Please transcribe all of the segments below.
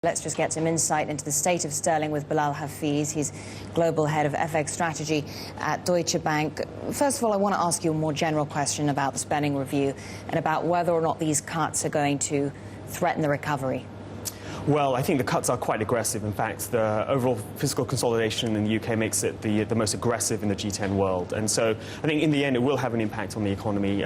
Let's just get some insight into the state of sterling with Bilal Hafeez. He's global head of FX strategy at Deutsche Bank. First of all, I want to ask you a more general question about the spending review and about whether or not these cuts are going to threaten the recovery. Well, I think the cuts are quite aggressive. In fact, the overall fiscal consolidation in the UK makes it the most aggressive in the G10 world. And so I think in the end it will have an impact on the economy.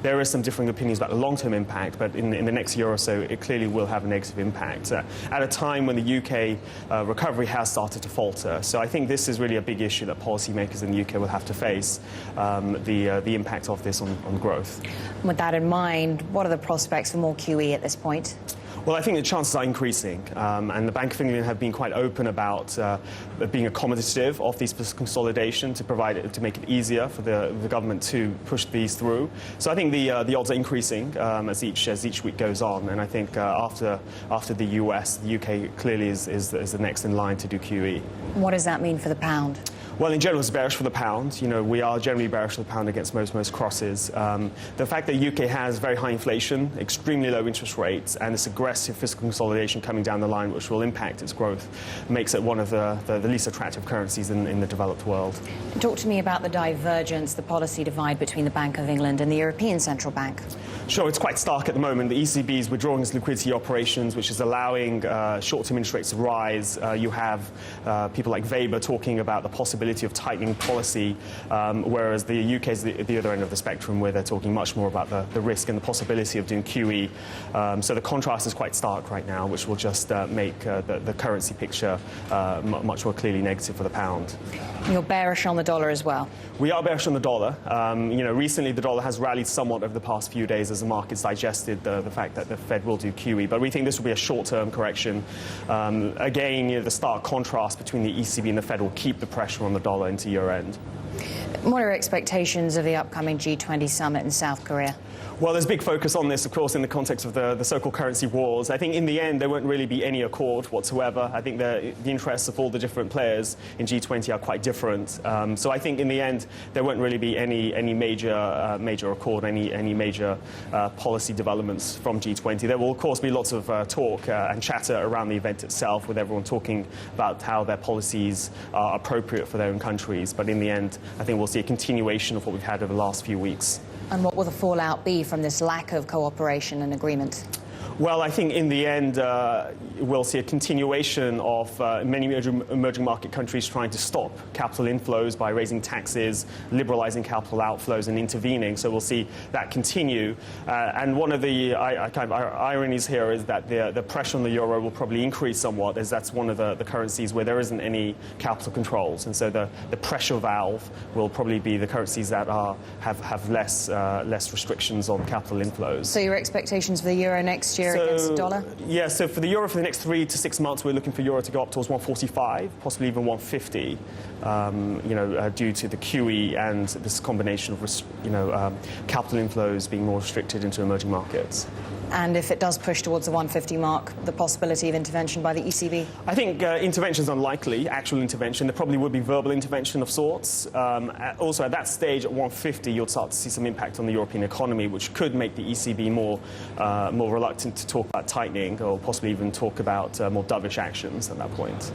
There are some differing opinions about the long-term impact, but in the next year or so it clearly will have a negative impact at a time when the UK recovery has started to falter. So I think this is really a big issue that policymakers in the UK will have to face, the impact of this on growth. With that in mind, what are the prospects for more QE at this point? Well, I think the chances are increasing, and the Bank of England have been quite open about being accommodative of these consolidation to make it easier for the government to push these through. So I think the odds are increasing as each week goes on, and I think after the US, the UK clearly is the next in line to do QE. What does that mean for the pound? Well, in general, it's bearish for the pound. You know, we are generally bearish for the pound against most crosses. The fact that the UK has very high inflation, extremely low interest rates, and this aggressive fiscal consolidation coming down the line, which will impact its growth, makes it one of the least attractive currencies in the developed world. Talk to me about the divergence, the policy divide between the Bank of England and the European Central Bank. Sure, it's quite stark at the moment. The ECB is withdrawing its liquidity operations, which is allowing short-term interest rates to rise. You have people like Weber talking about the possibility of tightening policy, whereas the UK is the other end of the spectrum, where they're talking much more about the risk and the possibility of doing QE. So the contrast is quite stark right now, which will just make the currency picture much more clearly negative for the pound. You're bearish on the dollar as well? We are bearish on the dollar. You know, recently the dollar has rallied somewhat over the past few days as the market's digested the fact that the Fed will do QE, but we think this will be a short-term correction. Again, you know, the stark contrast between the ECB and the Fed will keep the pressure on the dollar into year-end. What are your expectations of the upcoming G20 summit in South Korea? Well, there's big focus on this, of course, in the context of the so-called currency wars. I think in the end there won't really be any accord whatsoever. I think the interests of all the different players in G20 are quite different. So I think in the end there won't really be any major accord, any major policy developments from G20. There will, of course, be lots of talk and chatter around the event itself, with everyone talking about how their policies are appropriate for their own countries. But in the end, I think we'll see a continuation of what we've had over the last few weeks. And what will the fallout be from this lack of cooperation and agreement? Well, I think in the end we'll see a continuation of many emerging market countries trying to stop capital inflows by raising taxes, liberalizing capital outflows and intervening. So we'll see that continue. And one of the ironies here is that the pressure on the euro will probably increase somewhat, as that's one of the currencies where there isn't any capital controls. And so the pressure valve will probably be the currencies that have less restrictions on capital inflows. So your expectations for the euro next year against the dollar? Yeah, so for the euro for the next 3 to 6 months, we're looking for euro to go up towards 145, possibly even 150, due to the QE and this combination of capital inflows being more restricted into emerging markets. And if it does push towards the 150 mark, the possibility of intervention by the ECB? I think intervention is unlikely, actual intervention. There probably would be verbal intervention of sorts. Also, at that stage, at 150, you'll start to see some impact on the European economy, which could make the ECB more reluctant to talk about tightening, or possibly even talk about more dovish actions at that point.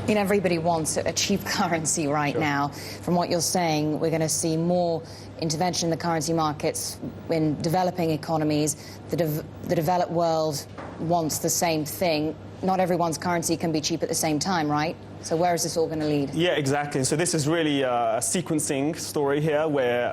You know, everybody wants a cheap currency right now. From what you're saying, we're going to see more intervention in the currency markets in developing economies. The developed world wants the same thing. Not everyone's currency can be cheap at the same time, right? So where is this all going to lead? Yeah, exactly. So this is really a sequencing story here, where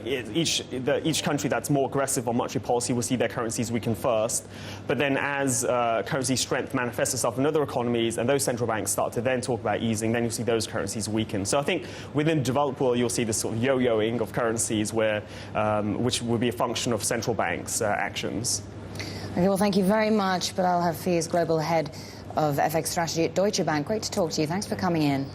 each country that's more aggressive on monetary policy will see their currencies weaken first. But then as currency strength manifests itself in other economies, and those central banks start to then talk about easing, then you'll see those currencies weaken. So I think within the developed world, you'll see this sort of yo-yoing of currencies, which will be a function of central banks' actions. Okay, well, thank you very much, Bilal Hafeez, Global Head of FX Strategy at Deutsche Bank. Great to talk to you. Thanks for coming in.